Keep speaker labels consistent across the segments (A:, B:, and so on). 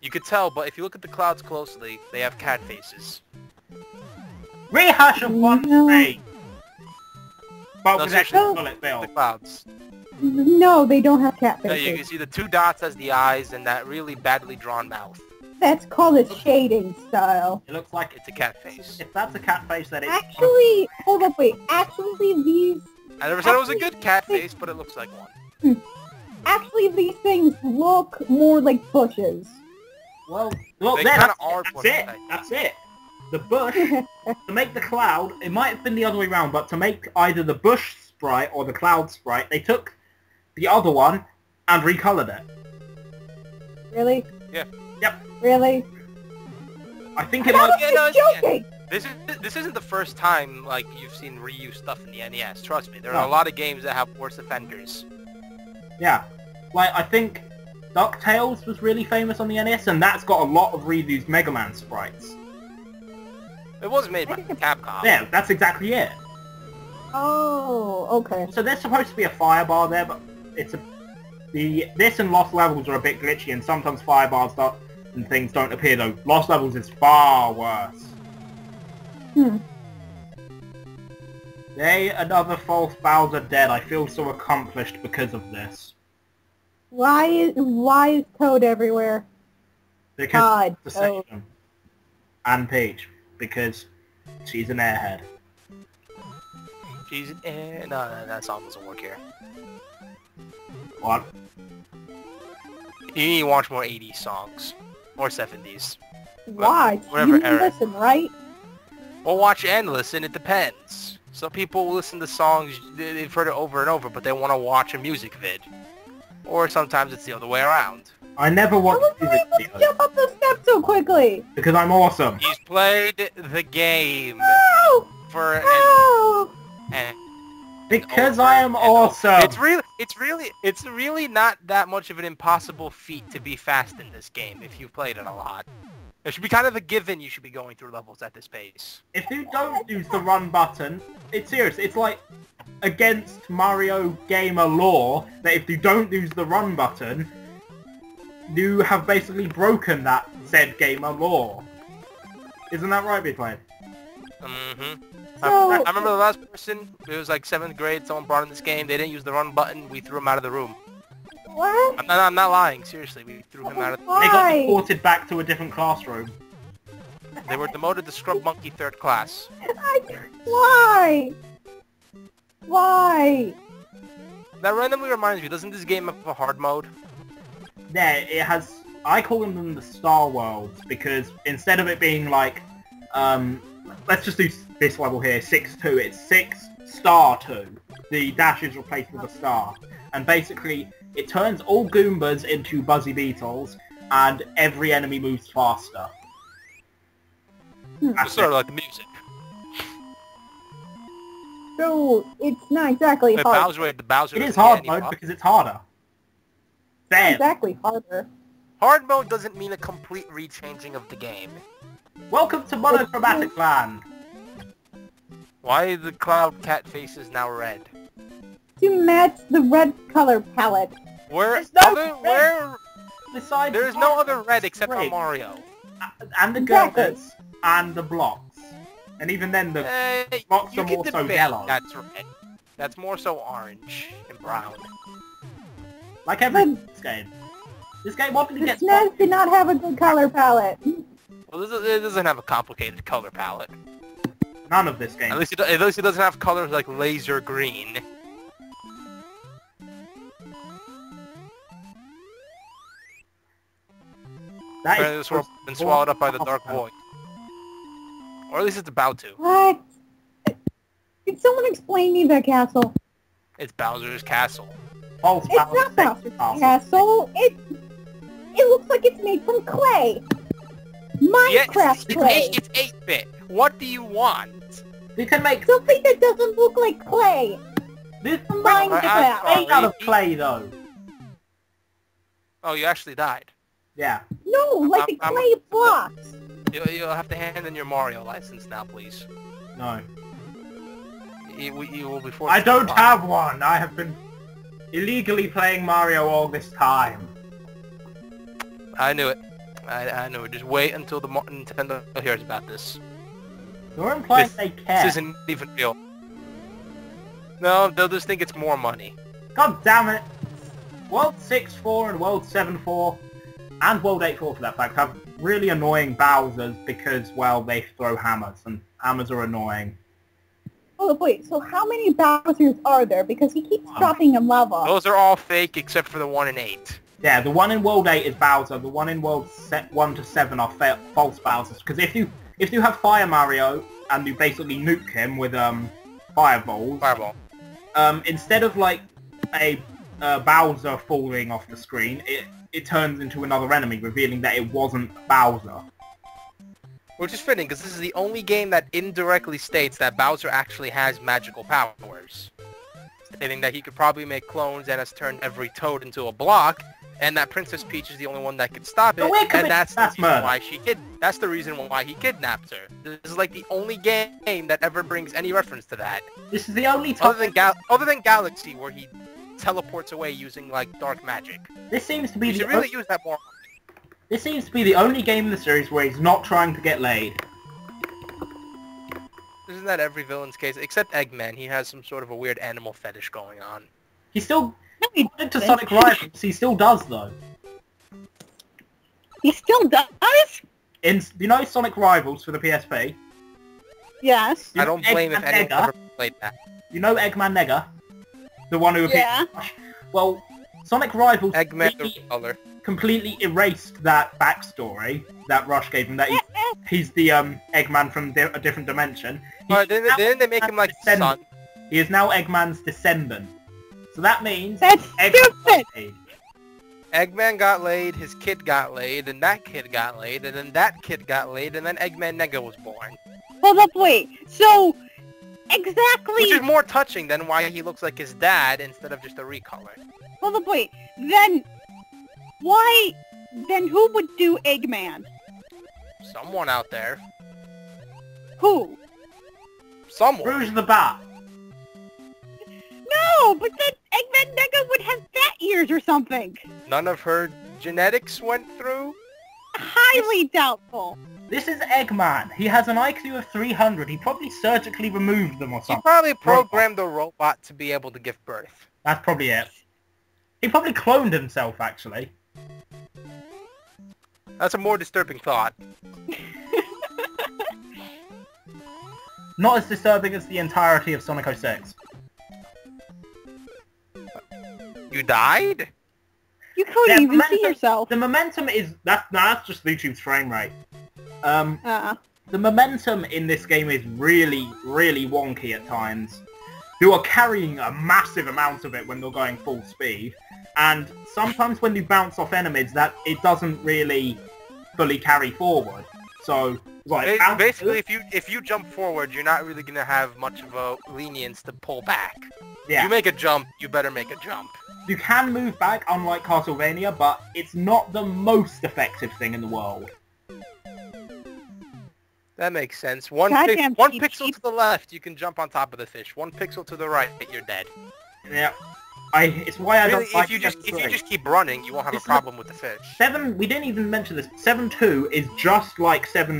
A: You could tell, but if you look at the clouds closely, they have cat faces.
B: Rehash of one thing. But
A: No,
B: with
A: seriously,
B: extra bullet
A: the
B: bill.
A: clouds.
C: No, they don't have cat
A: No,
C: faces.
A: you can see the 2 dots as the eyes and that really badly drawn mouth.
C: That's called a shading style.
B: It looks like
A: It's a cat face.
B: if that's a cat face, then it's
C: Actually, hold up, wait. Actually, these
A: I never said it was a good cat face, but it looks like one.
C: these things look more like bushes.
B: well,
A: They
B: there,
A: kinda
B: that's,
A: are
B: that's
A: bushes,
B: it.
A: I think.
B: That's it. The bush to make the cloud. It might have been the other way around, but to make either the bush sprite or the cloud sprite, they took the other one and recolored it.
C: Really?
A: Yeah.
B: Yep.
C: Really?
B: I think it
C: I
B: might.
C: was
A: Yeah, no,
C: just joking!
A: This isn't the first time like you've seen reused stuff in the NES. Trust me, there are
B: No.
A: a lot of games that have worse offenders.
B: Yeah. Like I think DuckTales was really famous on the NES, and that's got a lot of reused Mega Man sprites.
A: It was made by Capcom.
B: Yeah, that's exactly it.
C: Oh, okay.
B: So there's supposed to be a fire bar there, but it's this and Lost Levels are a bit glitchy, and sometimes fire bars and things don't appear though. Lost Levels is far worse. Yay, another false Bowser dead. I feel so accomplished because of this.
C: Why is Toad everywhere?
B: Because
C: God,
B: the
C: Toad.
B: section. And Peach, because she's an airhead.
A: Jeez, no, that song doesn't work here.
B: What?
A: You need to watch more 80s songs. Or 70s.
C: Why?
A: whatever
C: You
A: era.
C: listen, right?
A: Or watch and listen, it depends. Some people listen to songs, they've heard it over and over, but they want to watch a music vid. Or sometimes it's the other way around.
B: I never
C: How
B: watched
C: was you
B: music
C: able to
B: videos
C: jump up those steps so quickly?
B: because I'm awesome.
A: He's played the game
C: No!
A: for
C: No!
A: and
B: Because I am awesome.
A: it's really not that much of an impossible feat to be fast in this game if you've played it a lot. It should be kind of a given you should be going through levels at this pace.
B: If you don't use the run button, it's serious. It's like against Mario Gamer law that if you don't use the run button, you have basically broken that said gamer law. Isn't that right, Bigplane?
A: Mm-hmm.
C: So-
A: I remember the last person, it was like 7th grade, someone brought in this game, they didn't use the run button, we threw him out of the room.
C: What?
A: I'm not lying, seriously, we threw him out of
B: They got
C: Why?
B: deported back to a different classroom.
A: They were demoted to Scrub Monkey 3rd class.
C: Why? Why?
A: That randomly reminds me, doesn't this game have a hard mode?
B: Yeah, it has... I call them the Star Worlds because instead of it being like... let's just do this level here, 6-2. It's 6 star 2. The dash is replaced with a star. And basically, it turns all Goombas into Buzzy Beetles, and every enemy moves faster.
A: It's
B: That's
A: sort of
B: it.
A: like the music.
C: So, it's not exactly
A: The
C: hard.
A: Bowser
B: It
A: doesn't
B: is hard
A: get any
B: mode because it's harder.
C: It's
B: There.
C: exactly harder.
A: Hard mode doesn't mean a complete rechanging of the game.
B: Welcome to Monochromatic Land.
A: Why are the cloud cat faces now red?
C: To match the red color palette.
A: Where
B: There's no
A: other
B: red.
A: where
B: Besides
A: there is no other red except for
B: Great.
A: Mario.
B: And the
C: Exactly.
B: girders and the blocks. And even then the blocks
A: You
B: are
A: can
B: more so
A: debate
B: yellow.
A: that's red. That's more so orange and brown.
B: Like every game. This game wanted to
C: The
B: get
C: SNES did not have a good color palette.
A: Well, it doesn't have a complicated color palette.
B: none of this game.
A: At least it doesn't have colors like laser green.
B: That
A: Apparently this world has been swallowed up by the dark void. Or at least it's about to.
C: What? Can someone explain me the castle?
A: It's Bowser's castle.
B: False
C: It's not Bowser's castle. It looks like it's made from clay. Minecraft clay.
A: It's 8-bit. What do you want?
B: You can make
C: Something that doesn't look like clay.
B: this
C: Minecraft.
B: made out of clay though.
A: Oh, you actually died.
B: Yeah.
C: No, like the
A: I'm-
C: clay blocks.
A: You'll have to hand in your Mario license now, please.
B: No.
A: You will be forced
B: I
A: to
B: don't
A: comply.
B: have one. I have been illegally playing Mario all this time.
A: I knew it. I know. Just wait until the Nintendo hears about this.
B: You're implying they care.
A: This isn't even real. No, they'll just think it's more money.
B: God damn it! World 6-4 and World 7-4, and World 8-4 for that fact, have really annoying Bowsers because, well, they throw hammers, and hammers are annoying.
C: Oh, wait, so how many Bowsers are there? Because he keeps dropping in lava.
A: Those are all fake except for the one in 8.
B: Yeah, the one in World 8 is Bowser, the one in World 1 to 7 are false Bowsers, because if you have Fire Mario, and you basically nuke him with, fireballs...
A: Fireball.
B: Instead of, like, a Bowser falling off the screen, it turns into another enemy, revealing that it wasn't Bowser.
A: Which is fitting, because this is the only game that indirectly states that Bowser actually has magical powers. Stating that he could probably make clones and has turned every Toad into a block, and that Princess Peach is the only one that could stop it, and that's the reason why he kidnapped her. This is like the only game that ever brings any reference to that.
B: This is the only time...
A: Other than Galaxy, where he teleports away using, like, dark magic.
B: This seems to be
A: You should really use that more.
B: This seems to be the only game in the series where he's not trying to get laid.
A: Isn't that every villain's case? Except Eggman, he has some sort of a weird animal fetish going on.
B: He still... into Sonic Rivals, he still does, though.
C: He still does?
B: You know Sonic Rivals for the PSP?
C: Yes.
A: I don't blame if anyone ever played that.
B: You know Eggman Nega? The one who appears... Well, Sonic Rivals
A: Eggman
B: completely erased that backstory that Rush gave him, that he's the Eggman from a different dimension.
A: Didn't they make him like son?
B: He is now Eggman's descendant. So that means...
C: That's stupid!
A: Eggman got laid, his kid got laid, and that kid got laid, and then that kid got laid, and then Eggman Nega was born.
C: Hold up, wait. So, exactly...
A: Which is more touching than why he looks like his dad instead of just a recolor.
C: Hold up, wait. Then, why... Then who would do Eggman?
A: Someone out there.
C: Who?
A: Someone.
B: Rouge the Bat.
C: No, but then Eggman Nega would have bat ears or something.
A: None of her genetics went through?
C: Highly doubtful.
B: This is Eggman. He has an IQ of 300. He probably surgically removed them or something.
A: He probably programmed the robot to be able to give birth.
B: That's probably it. He probably cloned himself, actually.
A: That's a more disturbing thought.
B: Not as disturbing as the entirety of Sonic 06.
A: You died?
C: You couldn't even see yourself.
B: The momentum is... That's just YouTube's frame rate. The momentum in this game is really, really wonky at times. You are carrying a massive amount of it when you're going full speed. And sometimes when you bounce off enemies, that it doesn't really fully carry forward. So, like...
A: Basically, if you jump forward, you're not really going to have much of a lenience to pull back.
B: Yeah.
A: You make a jump, you better make a jump.
B: You can move back, unlike Castlevania, but it's not the most effective thing in the world.
A: That makes sense. One pixel to the left, you can jump on top of the fish. 1 pixel to the right, you're dead.
B: Yeah. It's why I don't like
A: if you just keep running, you won't have a problem with the fish.
B: 7, we didn't even mention this. 7-2 is just like not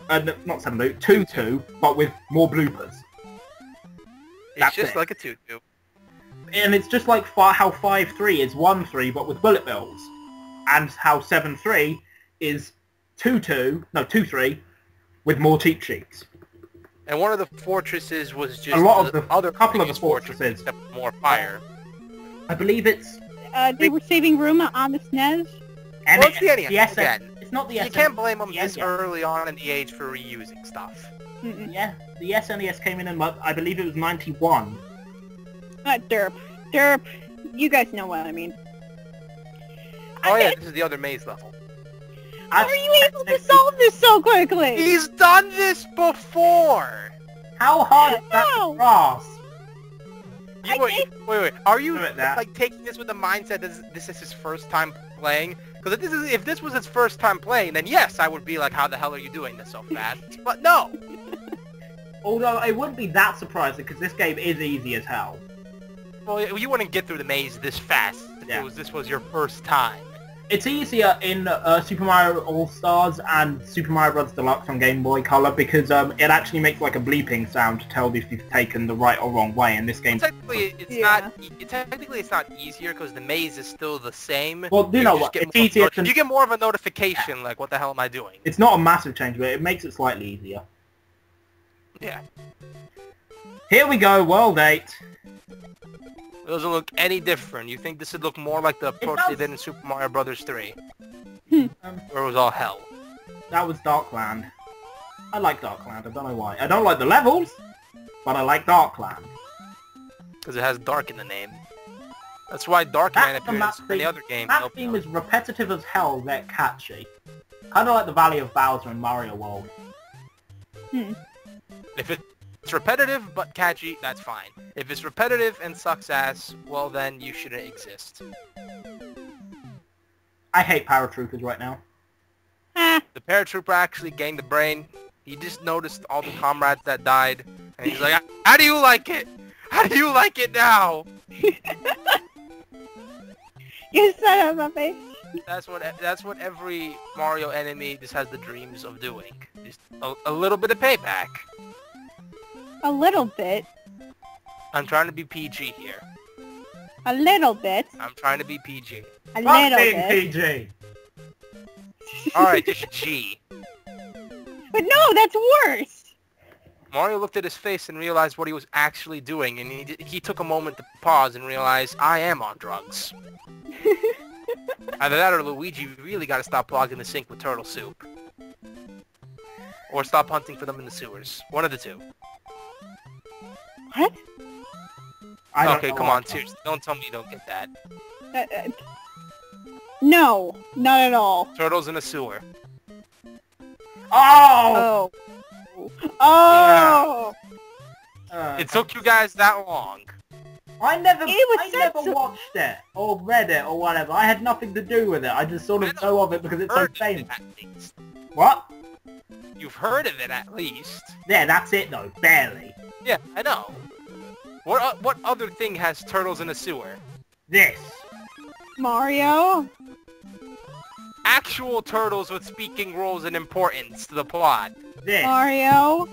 B: 7-2, 2-2, but with more bloopers.
A: It's just like a 2-2.
B: And it's just like how 5-3 is 1-3, but with bullet bills. And how 7-3 is 2-3, with more cheat sheets.
A: And one of the fortresses was just
B: a couple of the fortresses,
A: except more fire.
B: I believe it's...
C: they were saving room on the SNES?
B: And
A: well, it's the NES again.
B: It's not the SNES.
A: You can't blame them this early on in the age for reusing stuff.
B: Yeah, the SNES came in I believe it was 91.
C: Derp. Derp. You guys know what I mean.
A: Oh yeah, this is the other maze level.
C: How are you able to solve this so quickly?
A: He's done this before!
B: How hard is that to grasp?
A: Wait. Are you like taking this with the mindset that this is his first time playing? Because if this was his first time playing, then yes, I would be like, how the hell are you doing this so fast? But no!
B: Although it wouldn't be that surprising, because this game is easy as hell.
A: Well, you wouldn't get through the maze this fast if this was your first time.
B: It's easier in Super Mario All-Stars and Super Mario Bros. Deluxe on Game Boy Color because it actually makes like a bleeping sound to tell if you've taken the right or wrong way. In this game,
A: technically it's not. Technically, it's not easier because the maze is still the same.
B: Well, you know what? It's easier.
A: You get more of a notification, like, what the hell am I doing?
B: It's not a massive change, but it makes it slightly easier.
A: Yeah.
B: Here we go, World 8.
A: It doesn't look any different. You think this would look more like the approach they did in Super Mario Bros. 3? Where it was all hell.
B: That was Darkland. I like Darkland, I don't know why. I don't like the levels, but I like Darkland.
A: Because it has dark in the name. That's why Darkman appears in the other game.
B: That theme is repetitive as hell, yet catchy. Kind of like the Valley of Bowser in Mario World.
A: If it's repetitive but catchy, that's fine. If it's repetitive and sucks ass, well then you shouldn't exist.
B: I hate paratroopers right now.
A: The paratrooper actually gained the brain. He just noticed all the comrades that died, and he's like, how do you like it? How do you like it now?
C: You son of a bitch.
A: That's what every Mario enemy just has the dreams of doing. Just a little bit of payback.
C: A little bit.
A: I'm trying to be PG here.
C: A little bit.
A: I'm trying to be PG.
C: A little bit.
B: PG.
A: Alright, just G.
C: But no, that's worse.
A: Mario looked at his face and realized what he was actually doing, and he took a moment to pause and realize, I am on drugs. Either that or Luigi really gotta stop clogging the sink with turtle soup. Or stop hunting for them in the sewers. One of the two.
C: What?
A: Okay, come on, seriously. Don't tell me you don't get that.
C: No, not at all.
A: Turtles in a sewer.
B: Oh!
C: Oh!
A: It took you guys that long.
B: I never
C: so
B: watched it, or read it, or whatever. I had nothing to do with it. I just sort of know of it because it's so famous. What?
A: You've heard of it at least.
B: Yeah, that's it though, barely.
A: Yeah, I know. What other thing has turtles in a sewer?
B: This.
C: Mario?
A: Actual turtles with speaking roles and importance to the plot.
B: This.
C: Mario?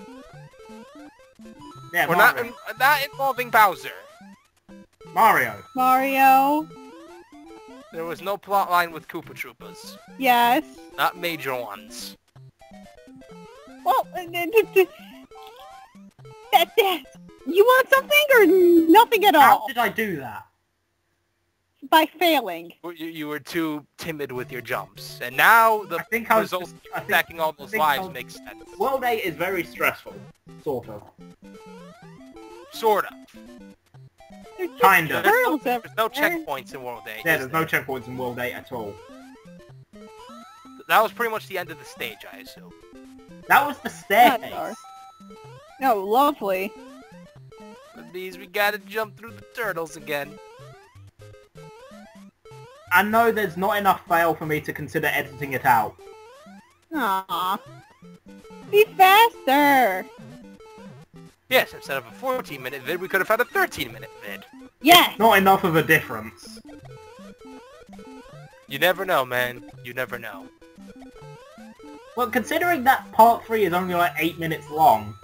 B: Yeah,
A: We're
B: Mario.
A: not involving Bowser.
B: Mario.
C: Mario?
A: There was no plot line with Koopa Troopas.
C: Yes.
A: Not major ones.
C: Well, you want something or nothing at
B: How
C: all?
B: did I do that?
C: By failing.
A: You were too timid with your jumps, and now the results stacking all those lives makes sense.
B: World 8 is very stressful. Sort of.
A: Sort of.
B: Kind of.
A: There's no checkpoints in World 8.
B: Yeah, there's no checkpoints in World 8 at all.
A: That was pretty much the end of the stage, I assume.
B: That was the staircase.
C: No, lovely.
A: With these, we gotta jump through the turtles again.
B: I know there's not enough fail for me to consider editing it out.
C: Aww. Be faster!
A: Yes, instead of a 14-minute vid, we could have had a 13-minute vid.
C: Yes!
B: Not enough of a difference.
A: You never know, man. You never know.
B: Well, considering that part 3 is only like 8 minutes long,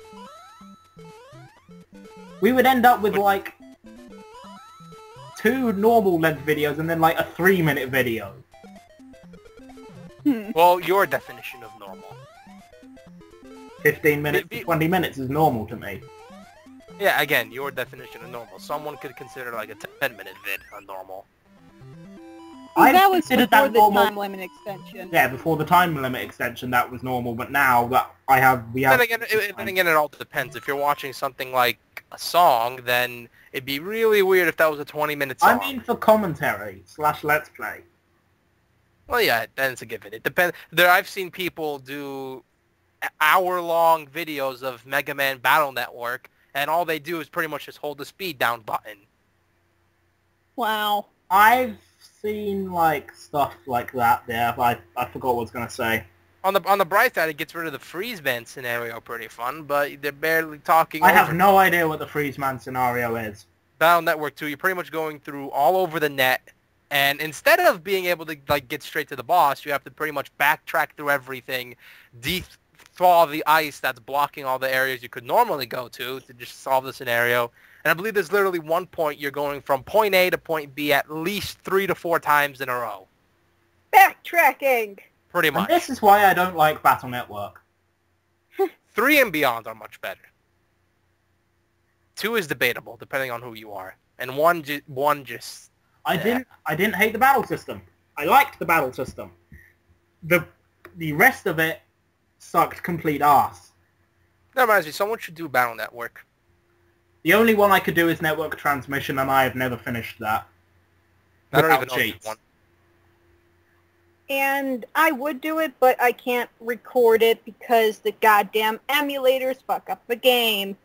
B: we would end up with like 2 normal length videos and then like a 3-minute video.
A: Well, your definition of normal.
B: 15 minutes to 20 minutes is normal to me.
A: Yeah, again, your definition of normal. Someone could consider like a 10-minute vid a normal.
C: That was
B: considered
C: before
B: that
C: the
B: normal.
C: time limit extension.
B: Yeah, before the time limit extension, that was normal. But now that we have.
A: Then again, it all depends. If you're watching something like a song, then it'd be really weird if that was a 20-minute song.
B: I mean, for commentary / let's play.
A: Well, yeah, then it's a given. It depends. I've seen people do hour-long videos of Mega Man Battle Network, and all they do is pretty much just hold the speed down button.
C: Wow.
B: I've seen like stuff like that there, but I forgot what I was gonna say.
A: On the bright side, it gets rid of the freeze man scenario, pretty fun, but they're barely talking.
B: I have no idea what the freeze man scenario is.
A: Battle Network 2, you're pretty much going through all over the net And instead of being able to like get straight to the boss, you have to pretty much backtrack through everything, thaw the ice that's blocking all the areas you could normally go to just solve the scenario. And I believe there's literally one point you're going from point A to point B at least 3 to 4 times in a row.
C: Backtracking!
A: Pretty much.
B: And this is why I don't like Battle Network.
A: 3 and beyond are much better. 2 is debatable, depending on who you are. And 1 just...
B: I didn't hate the battle system. I liked the battle system. The rest of it sucked complete ass.
A: That reminds me, someone should do Battle Network.
B: The only one I could do is Network Transmission, and I have never finished that.
A: I don't even
B: Without
A: know
B: cheats.
A: one.
C: And I would do it, but I can't record it because the goddamn emulators fuck up the game.